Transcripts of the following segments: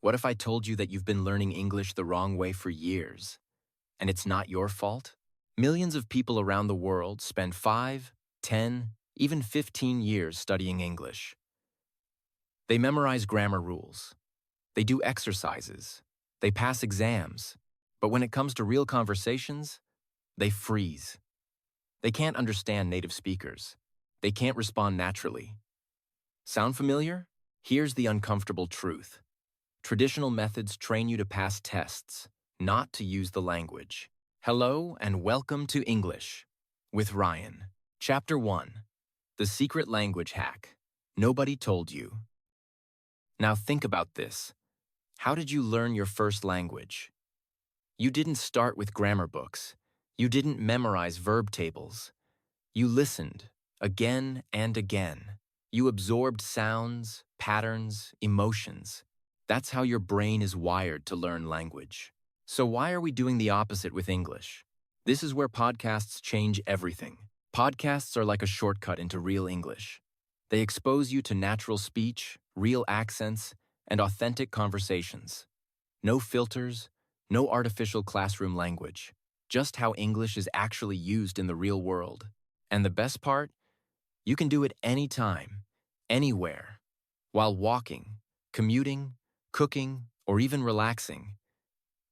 What if I told you that you've been learning English the wrong way for years, and it's not your fault? Millions of people around the world spend 5, 10, even 15 years studying English. They memorize grammar rules. They do exercises. They pass exams. But when it comes to real conversations, they freeze. They can't understand native speakers. They can't respond naturally. Sound familiar? Here's the uncomfortable truth. Traditional methods train you to pass tests, not to use the language. Hello and welcome to English with Ryan. Chapter 1. The Secret Language Hack. Nobody told you. Now think about this. How did you learn your first language? You didn't start with grammar books. You didn't memorize verb tables. You listened, again and again. You absorbed sounds, patterns, emotions. That's how your brain is wired to learn language. So why are we doing the opposite with English? This is where podcasts change everything. Podcasts are like a shortcut into real English. They expose you to natural speech, real accents, and authentic conversations. No filters, no artificial classroom language. Just how English is actually used in the real world. And the best part? You can do it anytime, anywhere, while walking, commuting, cooking, or even relaxing.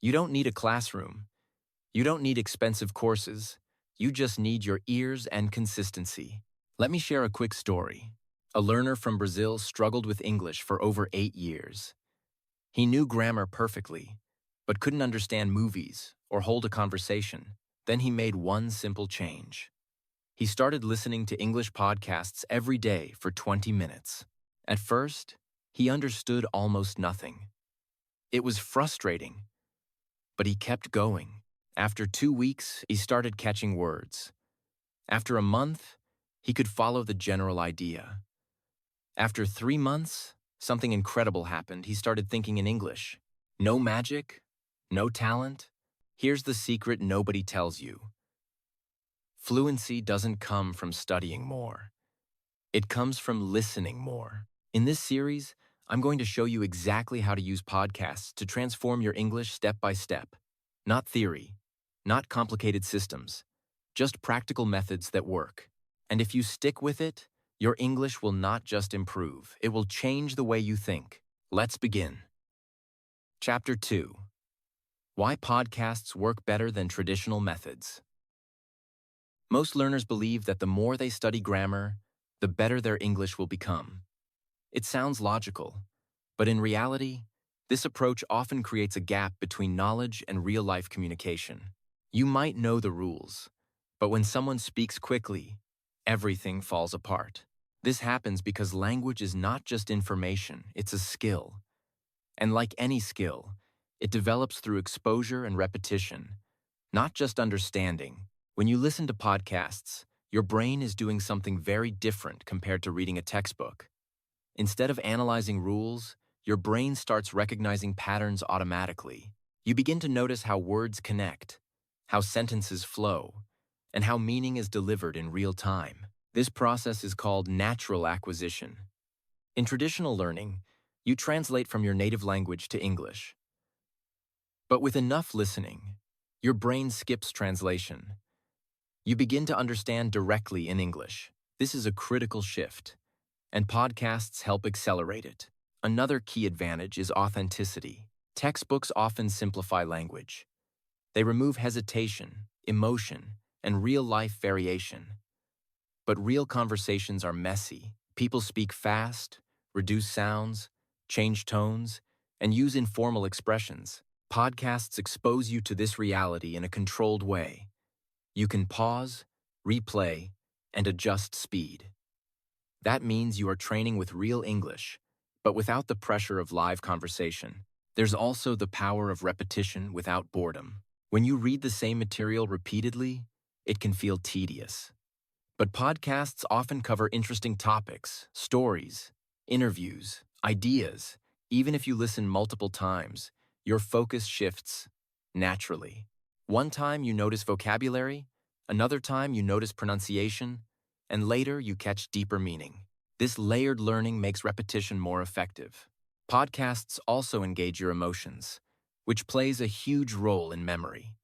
You don't need a classroom. You don't need expensive courses. You just need your ears and consistency. Let me share a quick story. A learner from Brazil struggled with English for over 8 years. He knew grammar perfectly, but couldn't understand movies or hold a conversation. Then he made one simple change. He started listening to English podcasts every day for 20 minutes. At first, he understood almost nothing. It was frustrating, but he kept going. After 2 weeks, he started catching words. After a month, he could follow the general idea. After 3 months, something incredible happened. He started thinking in English. No magic, no talent. Here's the secret nobody tells you. Fluency doesn't come from studying more. It comes from listening more. In this series, I'm going to show you exactly how to use podcasts to transform your English step by step. Not theory, not complicated systems, just practical methods that work. And if you stick with it, your English will not just improve, it will change the way you think. Let's begin. Chapter 2. Why podcasts work better than traditional methods. Most learners believe that the more they study grammar, the better their English will become. It sounds logical, but in reality, this approach often creates a gap between knowledge and real-life communication. You might know the rules, but when someone speaks quickly, everything falls apart. This happens because language is not just information, it's a skill. And like any skill, it develops through exposure and repetition, not just understanding. When you listen to podcasts, your brain is doing something very different compared to reading a textbook. Instead of analyzing rules, your brain starts recognizing patterns automatically. You begin to notice how words connect, how sentences flow, and how meaning is delivered in real time. This process is called natural acquisition. In traditional learning, you translate from your native language to English. But with enough listening, your brain skips translation. You begin to understand directly in English. This is a critical shift, and podcasts help accelerate it. Another key advantage is authenticity. Textbooks often simplify language. They remove hesitation, emotion, and real-life variation. But real conversations are messy. People speak fast, reduce sounds, change tones, and use informal expressions. Podcasts expose you to this reality in a controlled way. You can pause, replay, and adjust speed. That means you are training with real English, but without the pressure of live conversation. There's also the power of repetition without boredom. When you read the same material repeatedly, it can feel tedious. But podcasts often cover interesting topics, stories, interviews, ideas. Even if you listen multiple times, your focus shifts naturally. One time you notice vocabulary, another time you notice pronunciation, and later you catch deeper meaning. This layered learning makes repetition more effective. Podcasts also engage your emotions, which plays a huge role in memory.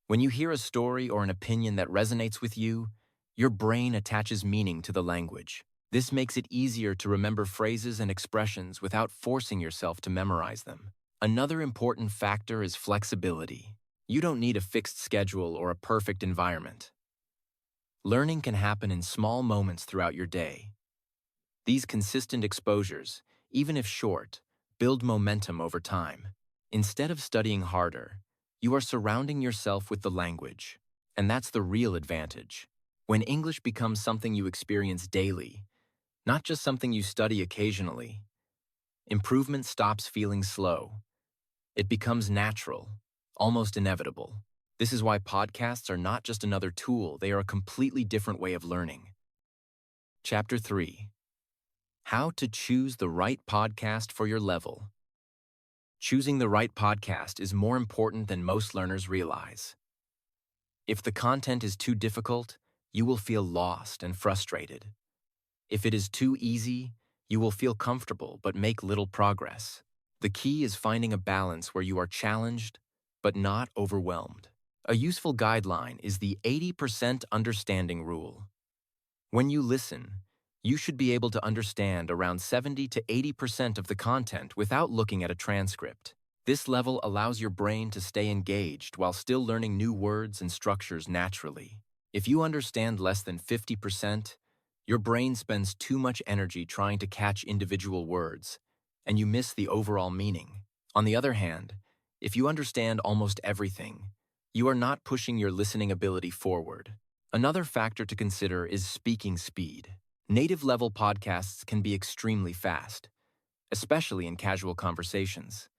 When you hear a story or an opinion that resonates with you, your brain attaches meaning to the language. This makes it easier to remember phrases and expressions without forcing yourself to memorize them. Another important factor is flexibility. You don't need a fixed schedule or a perfect environment. Learning can happen in small moments throughout your day. These consistent exposures, even if short, build momentum over time. Instead of studying harder, you are surrounding yourself with the language, and that's the real advantage. When English becomes something you experience daily, not just something you study occasionally, improvement stops feeling slow. It becomes natural, almost inevitable. This is why podcasts are not just another tool, they are a completely different way of learning. Chapter 3. How to choose the right podcast for your level. Choosing the right podcast is more important than most learners realize. If the content is too difficult, you will feel lost and frustrated. If it is too easy, you will feel comfortable but make little progress. The key is finding a balance where you are challenged but not overwhelmed. A useful guideline is the 80% understanding rule. When you listen, you should be able to understand around 70 to 80% of the content without looking at a transcript. This level allows your brain to stay engaged while still learning new words and structures naturally. If you understand less than 50%, your brain spends too much energy trying to catch individual words, and you miss the overall meaning. On the other hand, if you understand almost everything, you are not pushing your listening ability forward. Another factor to consider is speaking speed. Native-level podcasts can be extremely fast, especially in casual conversations.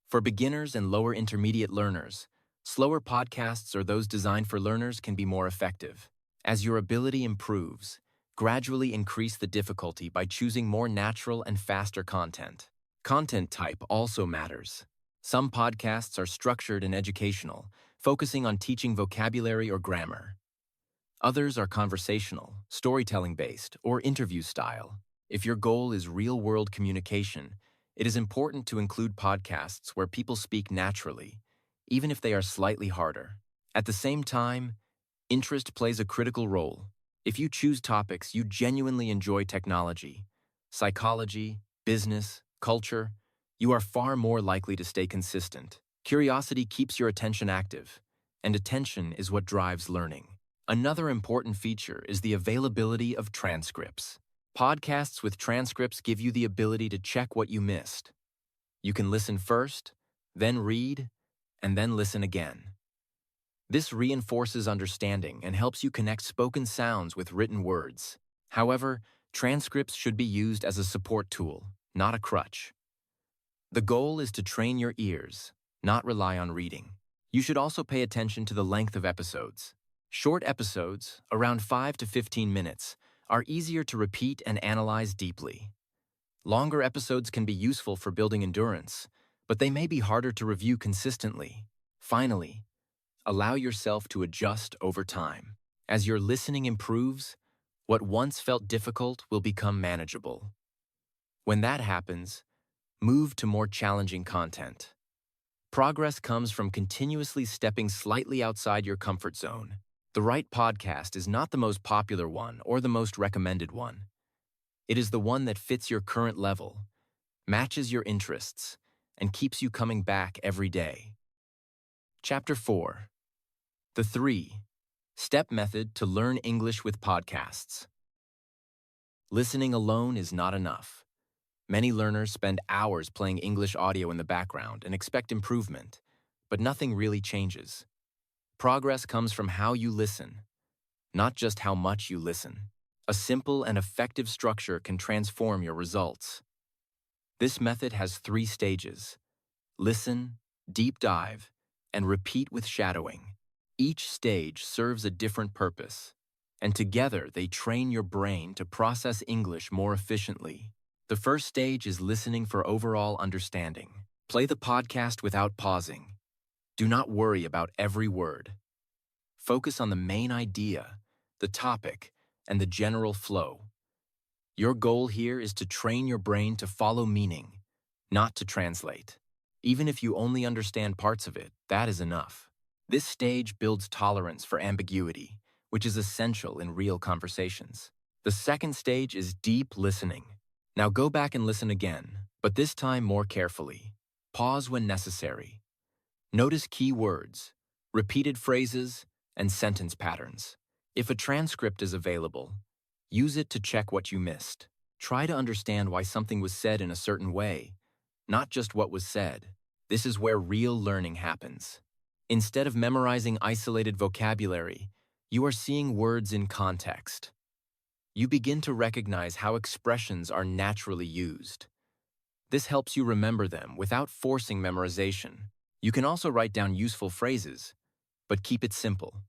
For beginners and lower intermediate learners, slower podcasts or those designed for learners can be more effective. As your ability improves, gradually increase the difficulty by choosing more natural and faster content. Content type also matters. Some podcasts are structured and educational, focusing on teaching vocabulary or grammar. Others are conversational, storytelling-based, or interview style. If your goal is real-world communication, it is important to include podcasts where people speak naturally, even if they are slightly harder. At the same time, interest plays a critical role. If you choose topics you genuinely enjoy technology, psychology, business, culture, you are far more likely to stay consistent. Curiosity keeps your attention active, and attention is what drives learning. Another important feature is the availability of transcripts. Podcasts with transcripts give you the ability to check what you missed. You can listen first, then read, and then listen again. This reinforces understanding and helps you connect spoken sounds with written words. However, transcripts should be used as a support tool, not a crutch. The goal is to train your ears, not rely on reading. You should also pay attention to the length of episodes. Short episodes, around 5 to 15 minutes, are easier to repeat and analyze deeply. Longer episodes can be useful for building endurance, but they may be harder to review consistently. Finally, allow yourself to adjust over time. As your listening improves, what once felt difficult will become manageable. When that happens, move to more challenging content. Progress comes from continuously stepping slightly outside your comfort zone. The right podcast is not the most popular one or the most recommended one. It is the one that fits your current level, matches your interests, and keeps you coming back every day. Chapter 4. The 3-Step Method to Learn English with Podcasts. Listening alone is not enough. Many learners spend hours playing English audio in the background and expect improvement, but nothing really changes. Progress comes from how you listen, not just how much you listen. A simple and effective structure can transform your results. This method has 3 stages: listen, deep dive, and repeat with shadowing. Each stage serves a different purpose, and together they train your brain to process English more efficiently. The first stage is listening for overall understanding. Play the podcast without pausing. Do not worry about every word. Focus on the main idea, the topic, and the general flow. Your goal here is to train your brain to follow meaning, not to translate. Even if you only understand parts of it, that is enough. This stage builds tolerance for ambiguity, which is essential in real conversations. The second stage is deep listening. Now go back and listen again, but this time more carefully. Pause when necessary. Notice key words, repeated phrases, and sentence patterns. If a transcript is available, use it to check what you missed. Try to understand why something was said in a certain way, not just what was said. This is where real learning happens. Instead of memorizing isolated vocabulary, you are seeing words in context. You begin to recognize how expressions are naturally used. This helps you remember them without forcing memorization. You can also write down useful phrases, but keep it simple.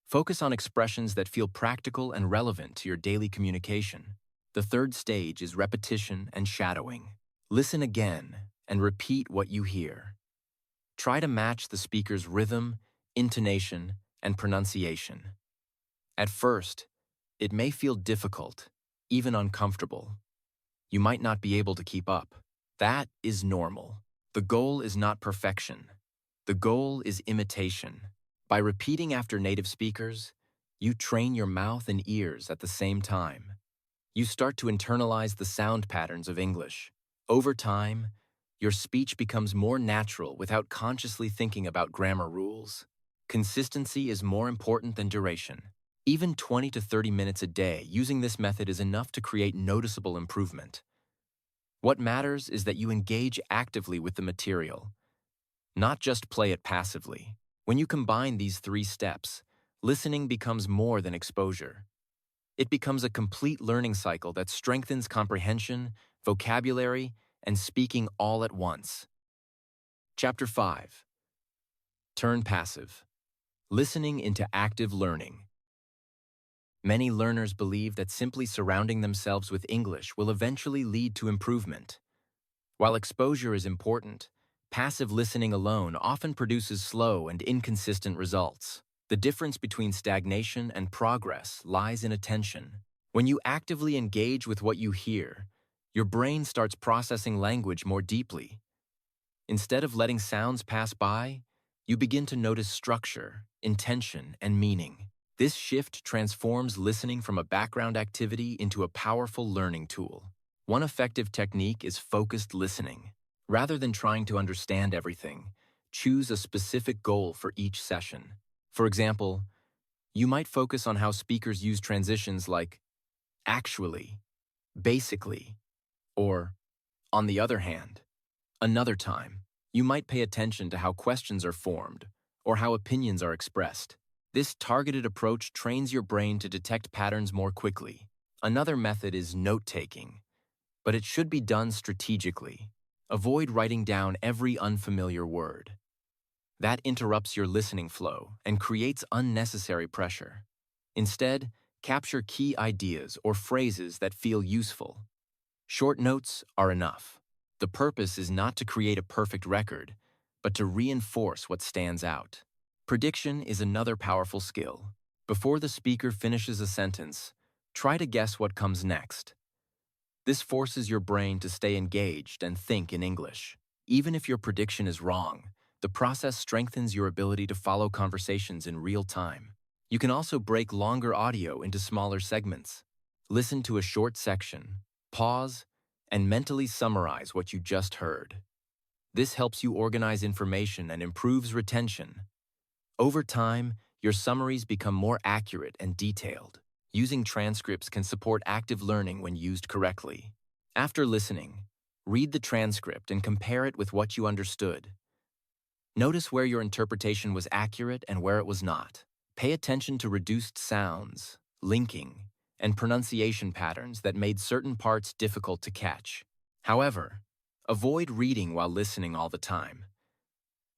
Focus on expressions that feel practical and relevant to your daily communication. The third stage is repetition and shadowing. Listen again and repeat what you hear. Try to match the speaker's rhythm, intonation, and pronunciation. At first, it may feel difficult, even uncomfortable. You might not be able to keep up. That is normal. The goal is not perfection. The goal is imitation. By repeating after native speakers, you train your mouth and ears at the same time. You start to internalize the sound patterns of English. Over time, your speech becomes more natural without consciously thinking about grammar rules. Consistency is more important than duration. Even 20 to 30 minutes a day using this method is enough to create noticeable improvement. What matters is that you engage actively with the material, not just play it passively. When you combine these three steps, listening becomes more than exposure. It becomes a complete learning cycle that strengthens comprehension, vocabulary, and speaking all at once. Chapter 5. Turn passive. Listening into active learning. Many learners believe that simply surrounding themselves with English will eventually lead to improvement. While exposure is important, passive listening alone often produces slow and inconsistent results. The difference between stagnation and progress lies in attention. When you actively engage with what you hear, your brain starts processing language more deeply. Instead of letting sounds pass by, you begin to notice structure, intention, and meaning. This shift transforms listening from a background activity into a powerful learning tool. One effective technique is focused listening. Rather than trying to understand everything, choose a specific goal for each session. For example, you might focus on how speakers use transitions like actually, basically, or on the other hand. Another time, you might pay attention to how questions are formed or how opinions are expressed. This targeted approach trains your brain to detect patterns more quickly. Another method is note-taking, but it should be done strategically. Avoid writing down every unfamiliar word. That interrupts your listening flow and creates unnecessary pressure. Instead, capture key ideas or phrases that feel useful. Short notes are enough. The purpose is not to create a perfect record, but to reinforce what stands out. Prediction is another powerful skill. Before the speaker finishes a sentence, try to guess what comes next. This forces your brain to stay engaged and think in English. Even if your prediction is wrong, the process strengthens your ability to follow conversations in real time. You can also break longer audio into smaller segments. Listen to a short section, pause, and mentally summarize what you just heard. This helps you organize information and improves retention. Over time, your summaries become more accurate and detailed. Using transcripts can support active learning when used correctly. After listening, read the transcript and compare it with what you understood. Notice where your interpretation was accurate and where it was not. Pay attention to reduced sounds, linking, and pronunciation patterns that made certain parts difficult to catch. However, avoid reading while listening all the time.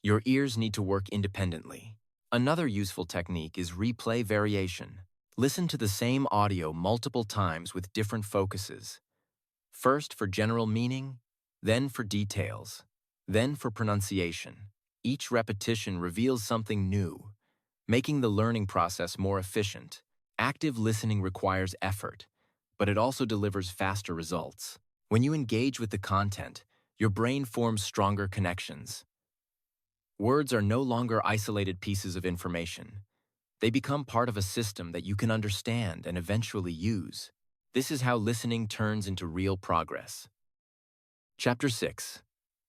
Your ears need to work independently. Another useful technique is replay variation. Listen to the same audio multiple times with different focuses. First for general meaning, then for details, then for pronunciation. Each repetition reveals something new, making the learning process more efficient. Active listening requires effort, but it also delivers faster results. When you engage with the content, Your brain forms stronger connections. Words are no longer isolated pieces of information. They become part of a system that you can understand and eventually use. This is how listening turns into real progress. Chapter 6.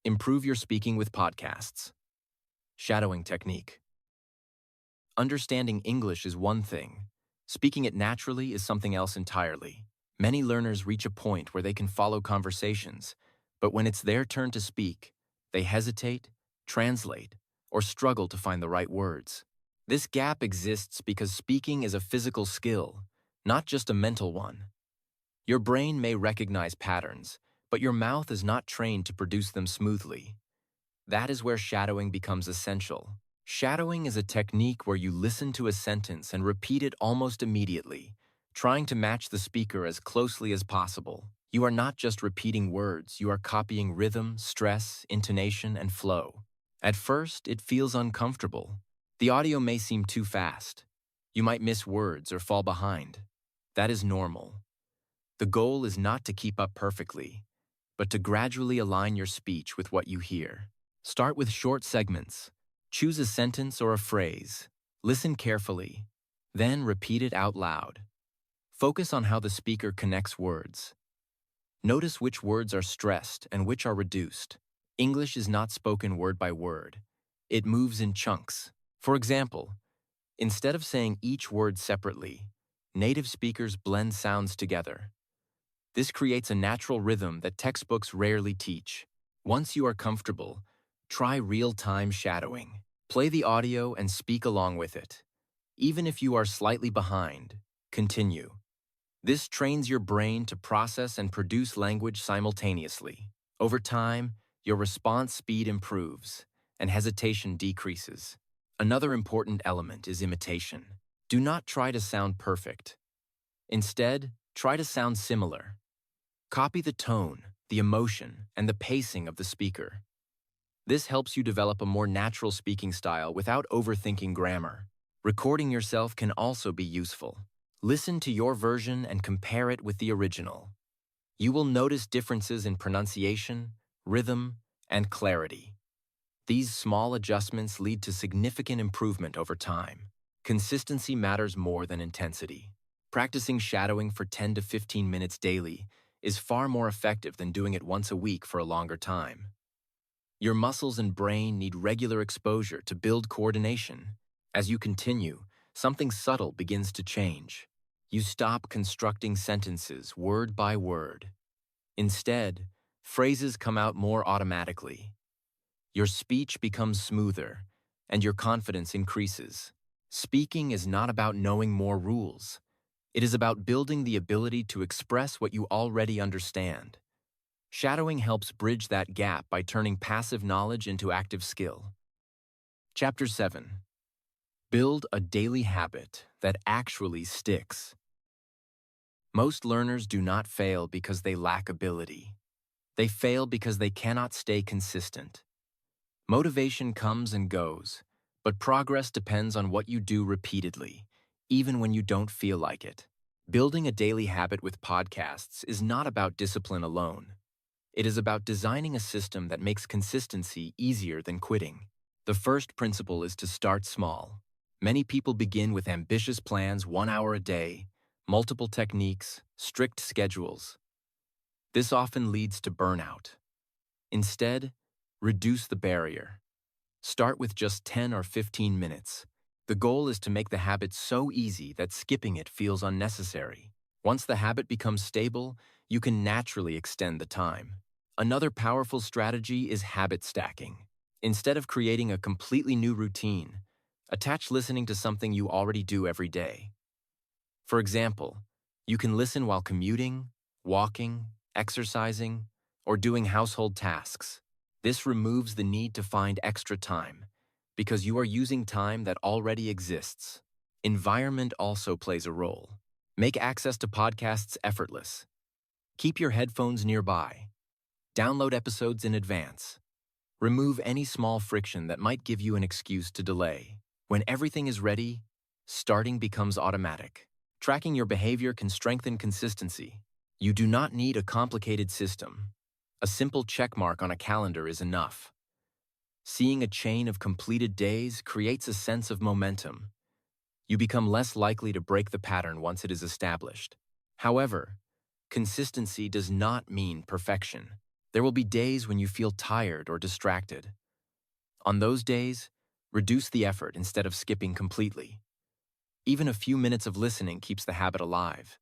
Improve your speaking with podcasts. Shadowing technique. Understanding English is one thing. Speaking it naturally is something else entirely. Many learners reach a point where they can follow conversations, but when it's their turn to speak, they hesitate, translate, or struggle to find the right words. This gap exists because speaking is a physical skill, not just a mental one. Your brain may recognize patterns, but your mouth is not trained to produce them smoothly. That is where shadowing becomes essential. Shadowing is a technique where you listen to a sentence and repeat it almost immediately, trying to match the speaker as closely as possible. You are not just repeating words, you are copying rhythm, stress, intonation, and flow. At first, it feels uncomfortable. The audio may seem too fast. You might miss words or fall behind. That is normal. The goal is not to keep up perfectly, but to gradually align your speech with what you hear. Start with short segments. Choose a sentence or a phrase. Listen carefully. Then repeat it out loud. Focus on how the speaker connects words. Notice which words are stressed and which are reduced. English is not spoken word by word. It moves in chunks. For example, instead of saying each word separately, native speakers blend sounds together. This creates a natural rhythm that textbooks rarely teach. Once you are comfortable, try real-time shadowing. Play the audio and speak along with it. Even if you are slightly behind, continue. This trains your brain to process and produce language simultaneously. Over time, your response speed improves and hesitation decreases. Another important element is imitation. Do not try to sound perfect. Instead, try to sound similar. Copy the tone, the emotion, and the pacing of the speaker. This helps you develop a more natural speaking style without overthinking grammar. Recording yourself can also be useful. Listen to your version and compare it with the original. You will notice differences in pronunciation, rhythm, and clarity. These small adjustments lead to significant improvement over time. Consistency matters more than intensity. Practicing shadowing for 10 to 15 minutes daily is far more effective than doing it once a week for a longer time. Your muscles and brain need regular exposure to build coordination. As you continue, something subtle begins to change. You stop constructing sentences word by word. Instead, phrases come out more automatically. Your speech becomes smoother, and your confidence increases. Speaking is not about knowing more rules. It is about building the ability to express what you already understand. Shadowing helps bridge that gap by turning passive knowledge into active skill. Chapter 7. Build a daily habit that actually sticks. Most learners do not fail because they lack ability. They fail because they cannot stay consistent. Motivation comes and goes, but progress depends on what you do repeatedly, even when you don't feel like it. Building a daily habit with podcasts is not about discipline alone. It is about designing a system that makes consistency easier than quitting. The first principle is to start small. Many people begin with ambitious plans, 1 hour a day, multiple techniques, strict schedules. This often leads to burnout. Instead, reduce the barrier. Start with just 10 or 15 minutes. The goal is to make the habit so easy that skipping it feels unnecessary. Once the habit becomes stable, you can naturally extend the time. Another powerful strategy is habit stacking. Instead of creating a completely new routine, attach listening to something you already do every day. For example, you can listen while commuting, walking, exercising, or doing household tasks. This removes the need to find extra time, because you are using time that already exists. Environment also plays a role. Make access to podcasts effortless. Keep your headphones nearby. Download episodes in advance. Remove any small friction that might give you an excuse to delay. When everything is ready, starting becomes automatic. Tracking your behavior can strengthen consistency. You do not need a complicated system. A simple check mark on a calendar is enough. Seeing a chain of completed days creates a sense of momentum. You become less likely to break the pattern once it is established. However, consistency does not mean perfection. There will be days when you feel tired or distracted. On those days, reduce the effort instead of skipping completely. Even a few minutes of listening keeps the habit alive.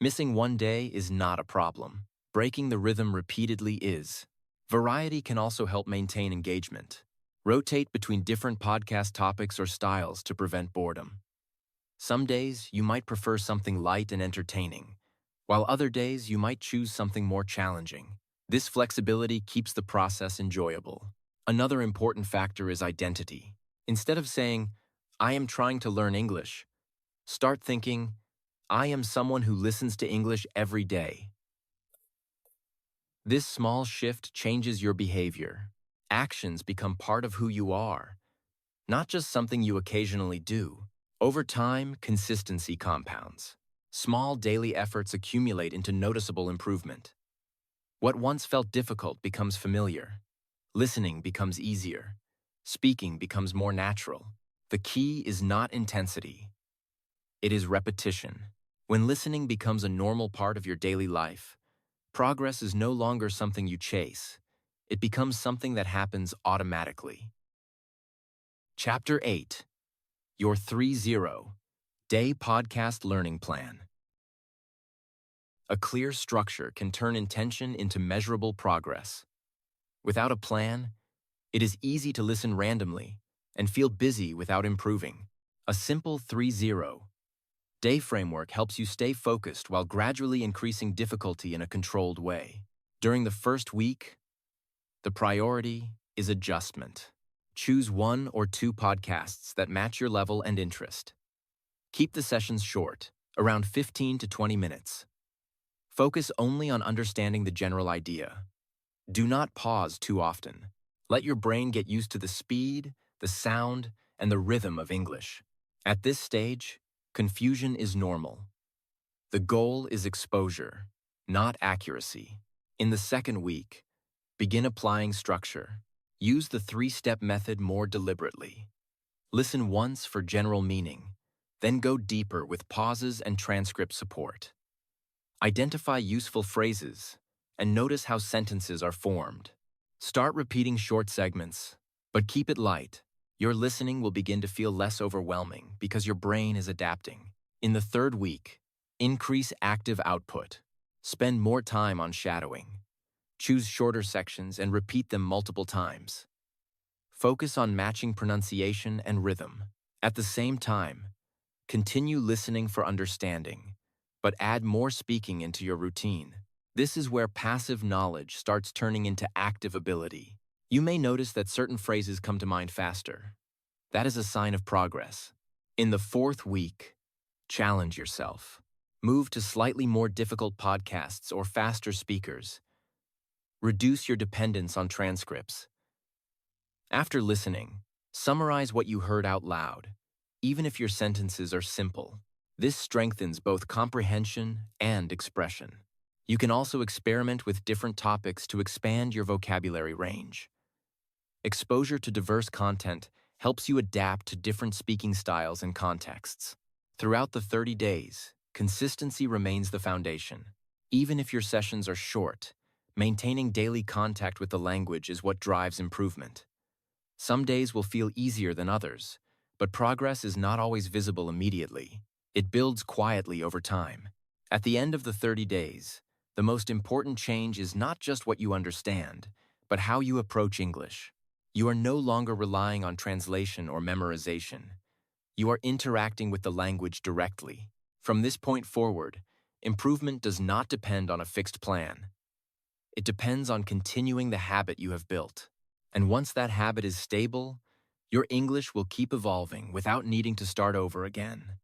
Missing one day is not a problem. Breaking the rhythm repeatedly is. Variety can also help maintain engagement. Rotate between different podcast topics or styles to prevent boredom. Some days, you might prefer something light and entertaining, while other days you might choose something more challenging. This flexibility keeps the process enjoyable. Another important factor is identity. Instead of saying, "I am trying to learn English," start thinking, "I am someone who listens to English every day." This small shift changes your behavior. Actions become part of who you are, not just something you occasionally do. Over time, consistency compounds. Small daily efforts accumulate into noticeable improvement. What once felt difficult becomes familiar. Listening becomes easier. Speaking becomes more natural. The key is not intensity. It is repetition. When listening becomes a normal part of your daily life, progress is no longer something you chase. It becomes something that happens automatically. Chapter 8. Your 30-Day Podcast Learning Plan. A clear structure can turn intention into measurable progress. Without a plan, it is easy to listen randomly and feel busy without improving. A simple 30-day framework helps you stay focused while gradually increasing difficulty in a controlled way. During the first week, the priority is adjustment. Choose 1 or 2 podcasts that match your level and interest. Keep the sessions short, around 15 to 20 minutes. Focus only on understanding the general idea. Do not pause too often. Let your brain get used to the speed, the sound, and the rhythm of English. At this stage, confusion is normal. The goal is exposure, not accuracy. In the second week, begin applying structure. Use the 3-step method more deliberately. Listen once for general meaning, then go deeper with pauses and transcript support. Identify useful phrases and notice how sentences are formed. Start repeating short segments, but keep it light. Your listening will begin to feel less overwhelming because your brain is adapting. In the third week, increase active output. Spend more time on shadowing. Choose shorter sections and repeat them multiple times. Focus on matching pronunciation and rhythm. At the same time, continue listening for understanding, but add more speaking into your routine. This is where passive knowledge starts turning into active ability. You may notice that certain phrases come to mind faster. That is a sign of progress. In the fourth week, challenge yourself. Move to slightly more difficult podcasts or faster speakers. Reduce your dependence on transcripts. After listening, summarize what you heard out loud, even if your sentences are simple. This strengthens both comprehension and expression. You can also experiment with different topics to expand your vocabulary range. Exposure to diverse content helps you adapt to different speaking styles and contexts. Throughout the 30 days, consistency remains the foundation. Even if your sessions are short, maintaining daily contact with the language is what drives improvement. Some days will feel easier than others, but progress is not always visible immediately. It builds quietly over time. At the end of the 30 days, the most important change is not just what you understand, but how you approach English. You are no longer relying on translation or memorization. You are interacting with the language directly. From this point forward, improvement does not depend on a fixed plan. It depends on continuing the habit you have built. And once that habit is stable, your English will keep evolving without needing to start over again.